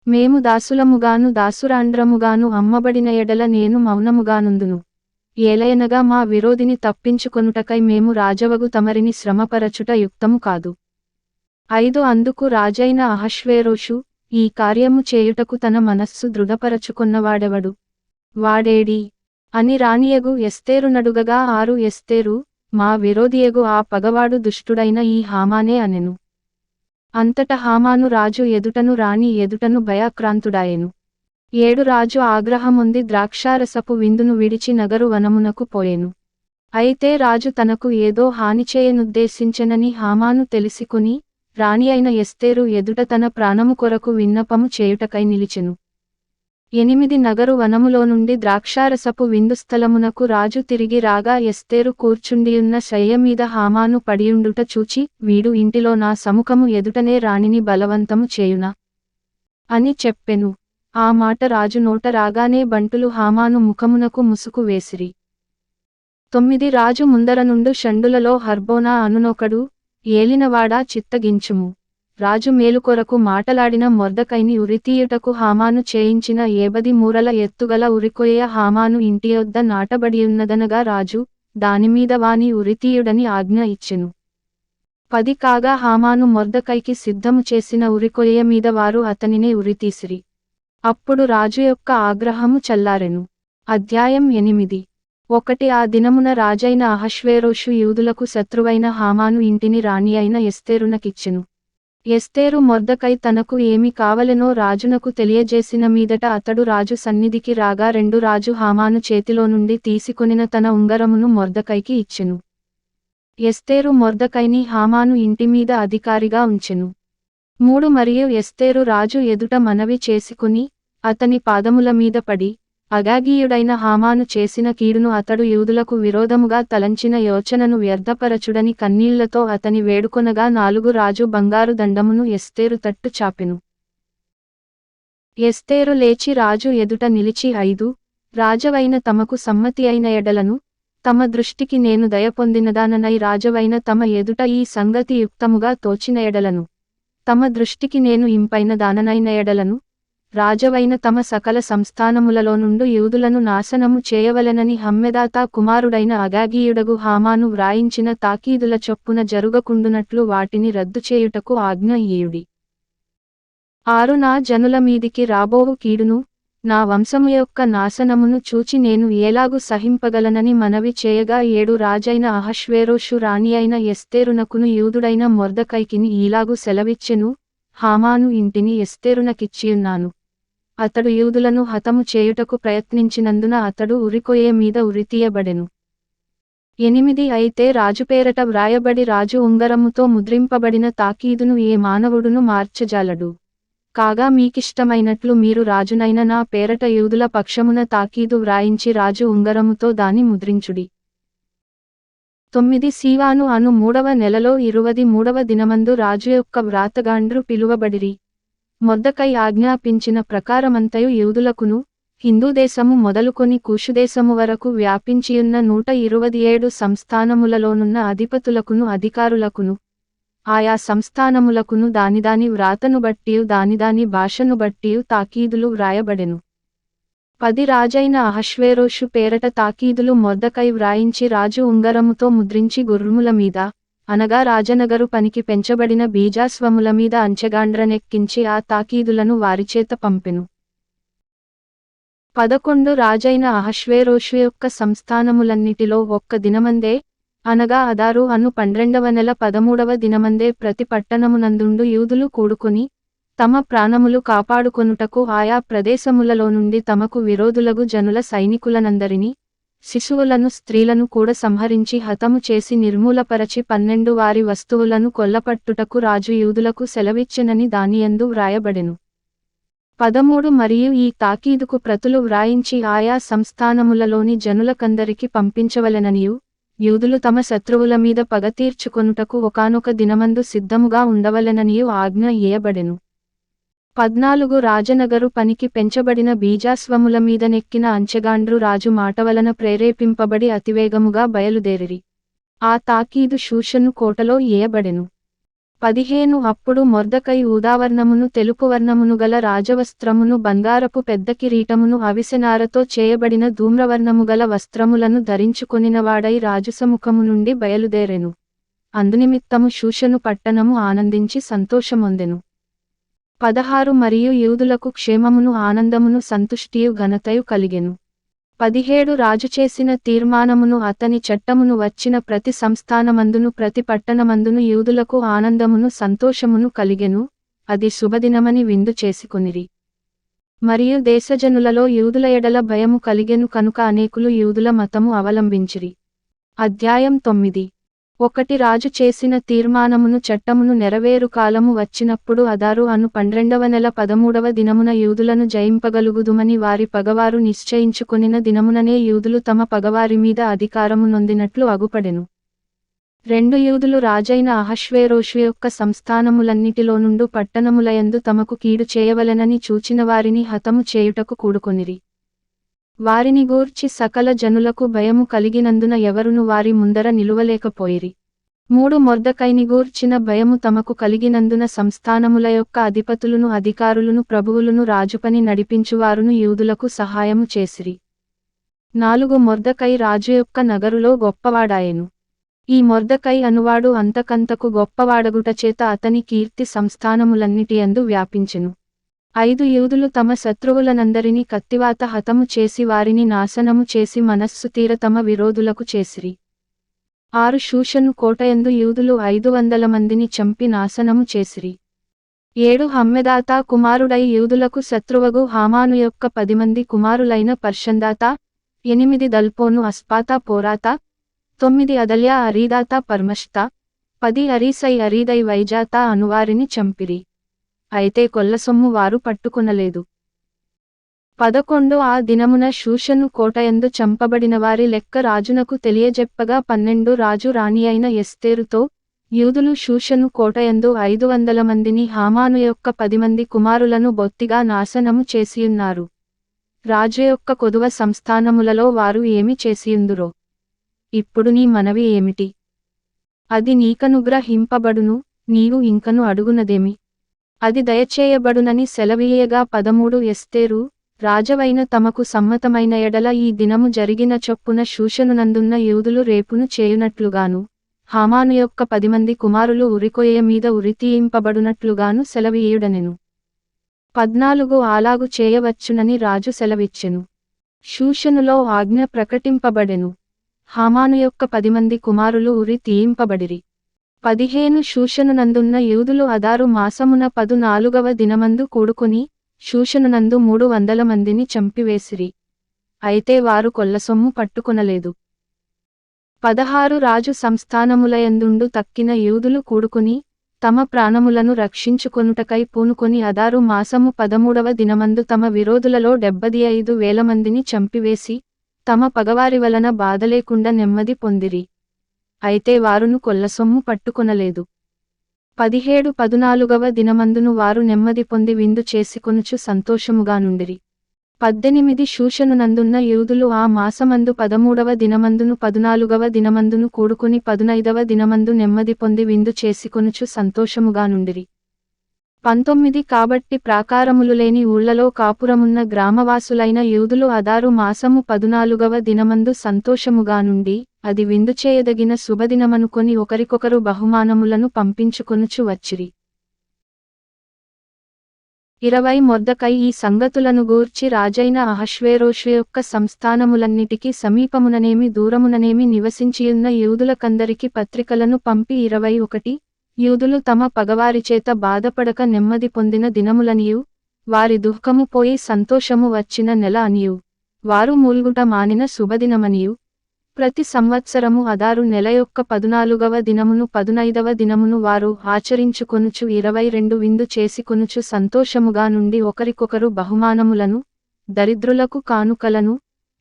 మేము దాసులముగాను దాసురాండ్రముగాను అమ్మబడిన ఎడల నేను మౌనముగానుందును. ఏలయనగా మా విరోధిని తప్పించుకొనుటకై మేము రాజవగు తమరిని శ్రమపరచుట యుక్తము కాదు. 5 అందుకు రాజైన అహష్వేరోషు, ఈ కార్యము చేయుటకు తన మనస్సు దృఢపరచుకొన్నవాడెవడు? వాడేడి? అని రాణియగు ఎస్తేరునడుగగా 6 ఎస్తేరు, మా విరోధియగు ఆ పగవాడు దుష్టుడైన ఈ హామానే అనెను. అంతట హామాను రాజు ఎదుటను రాణి ఎదుటను భయాక్రాంతుడాయెను. 7 రాజు ఆగ్రహముంది ద్రాక్షారసపు విందును విడిచి నగరు వనమునకు పోయెను. అయితే రాజు తనకు ఏదో హానిచేయనుద్దేశించెనని హామాను తెలిసికొని, రాణి అయిన ఎస్తేరు ఎదుట తన ప్రాణము కొరకు విన్నపము చేయుటకై నిలిచెను. 8 నగరు వనములో నుండి ద్రాక్షారసపు విందుస్థలమునకు రాజు తిరిగి రాగా ఎస్తేరు కూర్చుండియున్న శయ్య మీద హామాను పడియుండుట చూచి, వీడు ఇంటిలో నా సముఖము ఎదుటనే రాణిని బలవంతము చేయునా అని చెప్పెను. ఆ మాట రాజు నోట రాగానే బంటులు హామాను ముఖమునకు ముసుకు వేసిరి. 9 రాజు ముందర నుండు షండులలో హర్బోనా అనునొకడు, ఏలినవాడా చిత్తగించుము, రాజు మేలు కొరకు మాటలాడిన మొర్దెకైని ఉరితీయుటకు హామాను చేయించిన 70 మూరల ఎత్తుగల ఉరికొయ్య హామాను ఇంటియొద్ద నాటబడియున్నదనగా రాజు దానిమీద వాని ఉరితీయుడని ఆజ్ఞ ఇచ్చెను. 10 కాగా హామాను మొర్దెకైకి సిద్ధము చేసిన ఉరికొయ్య మీద వారు అతనినే ఉరితీసిరి. అప్పుడు రాజు యొక్క ఆగ్రహము చల్లారెను. అధ్యాయం 8. 1 ఆ దినమున రాజైన అహష్వేరోషు యూదులకు శత్రువైన హామాను ఇంటిని రాణి అయిన ఎస్తేరునకిచ్చెను. ఎస్తేరు మొర్దెకై తనకు ఏమి కావలెనో రాజునకు తెలియజేసిన మీదట అతడు రాజు సన్నిధికి రాగా 2 రాజు హామాను చేతిలో నుండి తీసుకొనిన తన ఉంగరమును మొర్దెకైకి ఇచ్చెను. ఎస్తేరు మొర్దెకైని హామాను ఇంటిమీద అధికారిగా ఉంచెను. 3 మరియు ఎస్తేరు రాజు ఎదుట మనవి చేసుకుని అతని పాదముల మీద పడి అగాగీయుడైన హామాను చేసిన కీడును అతడు యూదులకు విరోధముగా తలంచిన యోచనను వ్యర్థపరచుడని కన్నీళ్లతో అతని వేడుకొనగా 4 రాజు బంగారు దండమును ఎస్తేరు తట్టు చాపెను. ఎస్తేరు లేచి రాజు ఎదుట నిలిచి 5 రాజవైన తమకు సమ్మతి అయిన ఎడలను తమ దృష్టికి నేను దయ పొందినదాననై రాజవైన తమ ఎదుట ఈ సంగతి యుక్తముగా తోచిన ఎడలను తమ దృష్టికి నేను ఇంపైన దాననైన ఎడలను రాజవైన తమ సకల సంస్థానములలో నుండి యూదులను నాశనము చేయవలెనని హమ్మెదాతా కుమారుడైన అగాగీయుడగు హామాను వ్రాయించిన తాకీదుల చొప్పున జరుగకుండునట్లు వాటిని రద్దు చేయుటకు ఆజ్ఞ ఇయ్యుడి. 6 నా జనుల మీదికి రాబోవు కీడును నా వంశము యొక్క నాశనమును చూచి నేను ఎలాగు సహింపగలనని మనవి చేయగా 7 రాజైన అహష్వేరోషు రాణి అయిన ఎస్తేరునకును యూదుడైన మొర్దెకైకిని ఈలాగు సెలవిచ్చెను. హామాను ఇంటిని ఎస్తేరునకిచ్చియున్నాను. అతడు యూదులను హతము చేయుటకు ప్రయత్నించినందున అతడు ఉరికొయ్య మీద ఉరితీయబడెను. 8 అయితే రాజు పేరట వ్రాయబడి రాజు ఉంగరముతో ముద్రింపబడిన తాకీదును ఏ మానవుడును మార్చజాలడు. కాగా మీకిష్టమైనట్లు మీరు రాజునైన నా పేరట యూదుల పక్షమున తాకీదు వ్రాయించి రాజు ఉంగరముతో దాని ముద్రించుడి. 9 సీవాను అను 3వ నెలలో 23వ దినమందు రాజు యొక్క వ్రాతగాండ్రు పిలువబడిరి. మొర్దెకై ఆజ్ఞాపించిన ప్రకారమంతయు యూదులకును హిందూదేశము మొదలుకొని కూషుదేశము వరకు వ్యాపించియున్న 127 సంస్థానములలోనున్న అధిపతులకును అధికారులకును ఆయా సంస్థానములకును దానిదాని వ్రాతను బట్టియు దానిదాని భాషను బట్టియు తాకీదులు వ్రాయబడెను. 10 రాజైన అహష్వేరోషు పేరట తాకీదులు మొర్దెకై వ్రాయించి రాజు ఉంగరముతో ముద్రించి గుర్రముల మీద అనగా రాజనగరు పనికి పెంచబడిన బీజాస్వముల మీద అంచెగాండ్రనెక్కించి ఆ తాకీదులను వారిచేత పంపెను. 11 రాజైన అహష్వేరోషు యొక్క సంస్థానములన్నిటిలో ఒక్క దినమందే అనగా అదారు అను 12వ నెల 13వ దినమందే ప్రతి పట్టణమునందుండు యూదులు కూడుకొని తమ ప్రాణములు కాపాడుకొనుటకు ఆయా ప్రదేశములలో నుండి తమకు విరోధులగు జనుల సైనికులనందరినీ శిశువులను స్త్రీలను కూడా సంహరించి హతము చేసి నిర్మూలపరచి 12 వారి వస్తువులను కొల్లపట్టుటకు రాజు యూదులకు సెలవిచ్చెనని దానియందు వ్రాయబడెను. 13 మరియు ఈ తాకీదుకు ప్రతులు వ్రాయించి ఆయా సంస్థానములలోని జనులకందరికి పంపించవలెననియు యూదులు తమ శత్రువుల మీద పగ తీర్చుకొనుటకు ఒకానొక దినమందు సిద్ధముగా ఉండవలెననియు ఆజ్ఞ ఇయ్యబడెను. 14 రాజనగరు పనికి పెంచబడిన బీజాస్వముల మీద నెక్కిన అంచెగాండ్రు రాజు మాటవలన ప్రేరేపింపబడి అతివేగముగా బయలుదేరిరి. ఆ తాకీదు షూషను కోటలో ఇయ్యబడెను. 15 అప్పుడు మొర్దెకై ఊదావర్ణమును తెలుపువర్ణమును గల రాజవస్త్రమును బంగారపు పెద్ద కిరీటమును అవిసెనారతో చేయబడిన ధూమ్రవర్ణము గల వస్త్రములను ధరించుకొనినవాడై రాజుసముఖము నుండి బయలుదేరెను. అందునిమిత్తము షూషను పట్టణము ఆనందించి సంతోషమొందెను. 16 మరియు యూదులకు క్షేమమును ఆనందమును సంతుష్టియు ఘనతయు కలిగెను. 17 రాజు చేసిన తీర్మానమును అతని చట్టమును వచ్చిన ప్రతి సంస్థానమందును ప్రతి పట్టణమందును యూదులకు ఆనందమును సంతోషమును కలిగెను. అది శుభదినమని విందు చేసుకొనిరి. మరియు దేశజనులలో యూదుల ఎడల భయము కలిగెను కనుక అనేకులు యూదుల మతము అవలంబించిరి. అధ్యాయం 9. 1 రాజు చేసిన తీర్మానమును చట్టమును నెరవేరు కాలము వచ్చినప్పుడు అదారు అను 12వ నెల 13వ దినమున యూదులను జయింపగలుగుదుమని వారి పగవారు నిశ్చయించుకొనిన దినముననే యూదులు తమ పగవారి మీద అధికారము నొందినట్లు అగుపడెను. 2 యూదులు రాజైన అహష్వేరోషు యొక్క సంస్థానములన్నిటిలో నుండు పట్టణములయందు తమకు కీడు చేయవలెనని చూచిన వారిని హతము చేయుటకు కూడుకొనిరి. వారిని గూర్చి సకల జనులకు భయము కలిగినందున ఎవరును వారి ముందర నిలువలేకపోయిరి. 3 మొర్దెకైని గూర్చిన భయము తమకు కలిగినందున సంస్థానముల యొక్క అధిపతులను అధికారులను ప్రభువులను రాజుపని నడిపించువారును యూదులకు సహాయము చేసిరి. 4 మొర్దెకై రాజు యొక్క నగరులో గొప్పవాడాయెను. ఈ మొర్దెకై అనువాడు అంతకంతకు గొప్పవాడగుటచేత అతని కీర్తి సంస్థానములన్నిటియందు వ్యాపించెను. 5 యూదులు తమ శత్రువులనందరినీ కత్తివాత హతము చేసి వారిని నాశనము చేసి మనస్సు తీర తమ విరోధులకు చేసిరి. 6 షూషను కోటయందు యూదులు 500 మందిని చంపి నాశనము చేసిరి. 7 హమ్మెదాతా కుమారుడై యూదులకు శత్రువగు హామాను యొక్క 10 మంది కుమారులైన పర్షందాతా, 8 దల్పోను అస్పాతా పోరాతా, 9 అదల్యా అరీదాతా పర్మష్తా, 10 అరీసై అరీదై వైజాతా అనువారిని చంపిరి. అయితే కొల్లసొమ్ము వారు పట్టుకొనలేదు. 11 ఆ దినమున షూషను కోటయందు చంపబడిన వారి లెక్క రాజునకు తెలియజెప్పగా 12 రాజు రాణి అయిన ఎస్తేరుతో, యూదులు షూషను కోటయందు 500 మందిని హామాను యొక్క 10 మంది కుమారులను బొత్తిగా నాశనము చేసియున్నారు. రాజు యొక్క కొదువ సంస్థానములలో వారు ఏమి చేసియుందురో ఇప్పుడు నీ మనవి ఏమిటి? అది నీకనుగ్రహింపబడును, నీవు ఇంకను అడుగునదేమి? అది దయచేయబడునని సెలవీయగా 13 ఎస్తేరు, రాజవైన తమకు సమ్మతమైన ఎడల ఈ దినము జరిగిన చొప్పున షూషనునందున్న యూదులు రేపును చేయునట్లుగాను, హామాను యొక్క 10 మంది కుమారులు ఉరికొయ్య మీద ఉరితీయింపబడునట్లుగాను సెలవీయుడనెను. 14 అలాగు చేయవచ్చునని రాజు సెలవిచ్చెను. షూషనులో ఆజ్ఞ ప్రకటింపబడెను. హామాను యొక్క 10 మంది కుమారులు ఉరి తీయింపబడిరి. 15 షూషనునందున్న యూదులు అదారు మాసమున 14వ దినమందు కూడుకొని, షూషనునందు 300 మందిని చంపివేసిరి. అయితే వారు కొల్లసొమ్ము పట్టుకొనలేదు. 16 రాజు సంస్థానములయందుండు తక్కిన యూదులు కూడుకొని, తమ ప్రాణములను రక్షించుకొనుటకై పూనుకొని అదారు మాసము 13వ దినమందు తమ విరోధులలో 75,000 మందిని చంపివేసి, తమ పగవారి వలన బాధలేకుండా నెమ్మది పొందిరి. అయితే వారును కొల్లసొమ్ము పట్టుకొనలేదు. 17 14వ దినమందును వారు నెమ్మది పొంది విందు చేసుకొనుచు సంతోషముగా నుండిరి. 18 షూషనునందున్న యూదులు ఆ మాసమందు 13వ దినమందును 14వ దినమందును కూడుకొని 15వ దినమందు నెమ్మది పొంది విందు చేసుకొనుచు సంతోషముగా నుండిరి. 19 కాబట్టి ప్రాకారములు లేని ఊళ్లలో కాపురమున్న గ్రామవాసులైన యూదులు అదారు మాసము 14వ దినమందు సంతోషముగా నుండి, అది విందు చేయదగిన శుభదినమనుకొని ఒకరికొకరు బహుమానములను పంపించుకొనుచు వచ్చిరి. 20 మొర్దెకై ఈ సంగతులను గూర్చి రాజైన అహష్వేరోషు యొక్క సంస్థానములన్నిటికీ సమీపముననేమి దూరముననేమి నివసించియున్న యూదులకందరికి పత్రికలను పంపి 21 యూదులు తమ పగవారిచేత బాధపడక నెమ్మది పొందిన దినములనియు, వారి దుఃఖము పోయి సంతోషము వచ్చిన నెల అనియు, వారు మూల్గుట మానిన శుభదినమనియు, ప్రతి సంవత్సరము అదారు నెల యొక్క 14వ దినమును 15వ దినమును వారు ఆచరించుకొనుచు 22 విందు చేసుకొనుచు సంతోషముగా నుండి ఒకరికొకరు బహుమానములను, దరిద్రులకు కానుకలను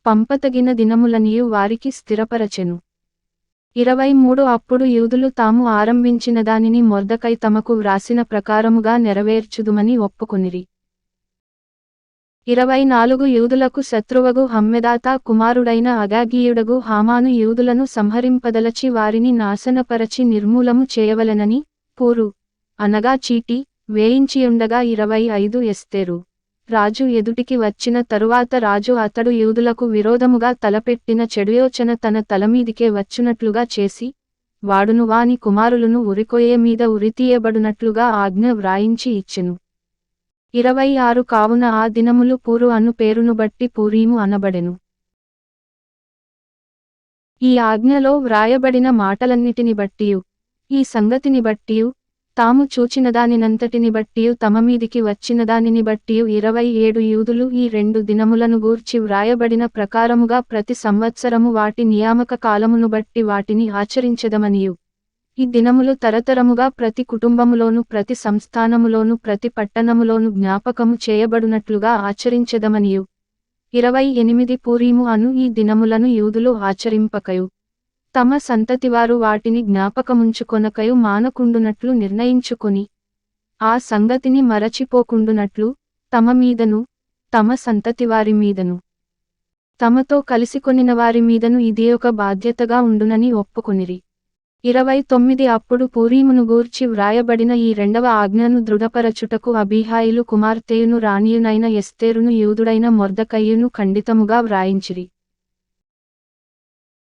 పంపతగిన దినములనియు వారికి స్థిరపరచెను. 23 అప్పుడు యూదులు తాము ఆరంభించిన దానిని మొర్దెకై తమకు వ్రాసిన ప్రకారముగా నెరవేర్చుదుమని ఒప్పుకొనిరి. 24 యూదులకు శత్రువగు హమ్మెదాతా కుమారుడైన అగాగీయుడగు హామాను యూదులను సంహరింపదలచి వారిని నాశనపరచి నిర్మూలము చేయవలెనని పూరు అనగా చీటి వేయించియుండగా 25 ఎస్తేరు రాజు ఎదుటికి వచ్చిన తరువాత రాజు అతడు యూదులకు విరోధముగా తలపెట్టిన చెడుయోచన తన తలమీదికే వచ్చునట్లుగా చేసి, వాడును వాని కుమారులను ఉరికొయ్య మీద ఉరితీయబడునట్లుగా ఆజ్ఞ వ్రాయించి ఇచ్చెను. 26 కావున ఆ దినములు పూరు అను పేరును బట్టి పూరీము అనబడెను. ఈ ఆజ్ఞలో వ్రాయబడిన మాటలన్నిటిని బట్టియు, ఈ సంగతిని బట్టియు, తాము చూచినదానినంతటిని బట్టియు తమ మీదికి వచ్చినదానిని బట్టియు 27 యూదులు ఈ 2 దినములను గూర్చి వ్రాయబడిన ప్రకారముగా ప్రతి సంవత్సరము వాటి నియామక కాలమును బట్టి వాటిని ఆచరించెదమనియు, ఈ దినములు తరతరముగా ప్రతి కుటుంబములోను ప్రతి సంస్థానములోను ప్రతి పట్టణములోను జ్ఞాపకము చేయబడునట్లుగా ఆచరించెదమనియు, 28 పూరీము అను ఈ దినములను యూదులు ఆచరింపకయు, తమ సంతతివారు వాటిని జ్ఞాపకముంచుకొనకయు మానకుండునట్లు నిర్ణయించుకొని, ఆ సంగతిని మరచిపోకుండునట్లు తమ మీదను తమ సంతతివారి మీదను తమతో కలిసికొనిన వారి మీదను ఇది ఒక బాధ్యతగా ఉండునని ఒప్పుకొనిరి. 29 అప్పుడు పూరీమును గూర్చి వ్రాయబడిన ఈ రెండవ ఆజ్ఞను దృఢపరచుటకు అబీహాయిలు కుమార్తెయును రాణియునైన ఎస్తేరును యూదుడైన మొర్దెకయ్యును ఖండితముగా వ్రాయించిరి.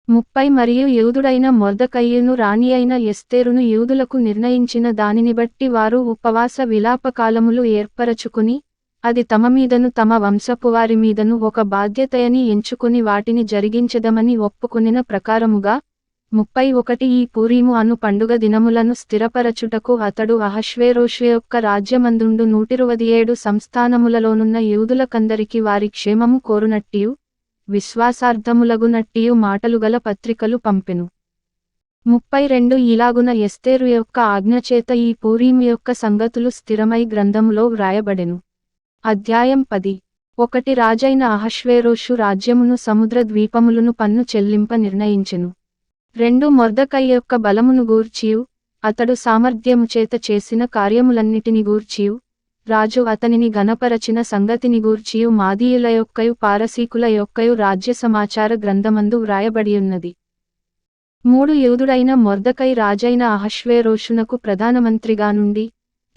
30 మరియు యూదుడైన మొర్దెకయ్యును రాణియైన ఎస్తేరును యూదులకు నిర్ణయించిన దానిని బట్టి వారు ఉపవాస విలాపకాలములు ఏర్పరచుకుని, అది తమ మీదను తమ వంశపువారి మీదను ఒక బాధ్యతయని ఎంచుకుని వాటిని జరిగించెదమని ఒప్పుకొనిన ప్రకారముగా 31 ఈ పూరీము అను పండుగ దినములను స్థిరపరచుటకు అతడు అహష్వేరోషు యొక్క రాజ్యమందుండు 127 సంస్థానములలోనున్న యూదులకందరికి వారి క్షేమము కోరునట్టియు విశ్వాసార్థములగునట్టియు మాటలుగల పత్రికలు పంపెను. 32 ఇలాగున ఎస్తేరు యొక్క ఆజ్ఞచేత ఈ పూరీము యొక్క సంగతులు స్థిరమై గ్రంథములో వ్రాయబడెను. అధ్యాయం 10. 1 రాజైన అహష్వేరోషు రాజ్యమును సముద్ర ద్వీపములను పన్ను చెల్లింప నిర్ణయించెను. 2 మొర్దెకై యొక్క బలమును గూర్చియు అతడు సామర్థ్యముచేత చేసిన కార్యములన్నిటిని గూర్చియు రాజు అతనిని ఘనపరచిన సంగతిని గూర్చియు మాదీయుల యొక్కయు పారసీకుల యొక్కయు రాజ్య సమాచార గ్రంథమందు వ్రాయబడియున్నది. 3 యూదుడైన మొర్దెకై రాజైన అహష్వేరోషునకు ప్రధానమంత్రిగా నుండి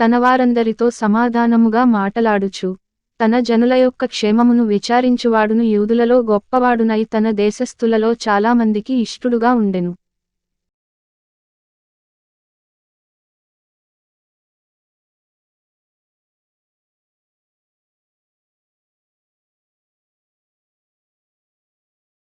తన వారందరితో సమాధానముగా మాటలాడుచు తన జనుల యొక్క క్షేమమును విచారించువాడును యూదులలో గొప్పవాడునై తన దేశస్థులలో చాలామందికి ఇష్టుడుగా ఉండెను.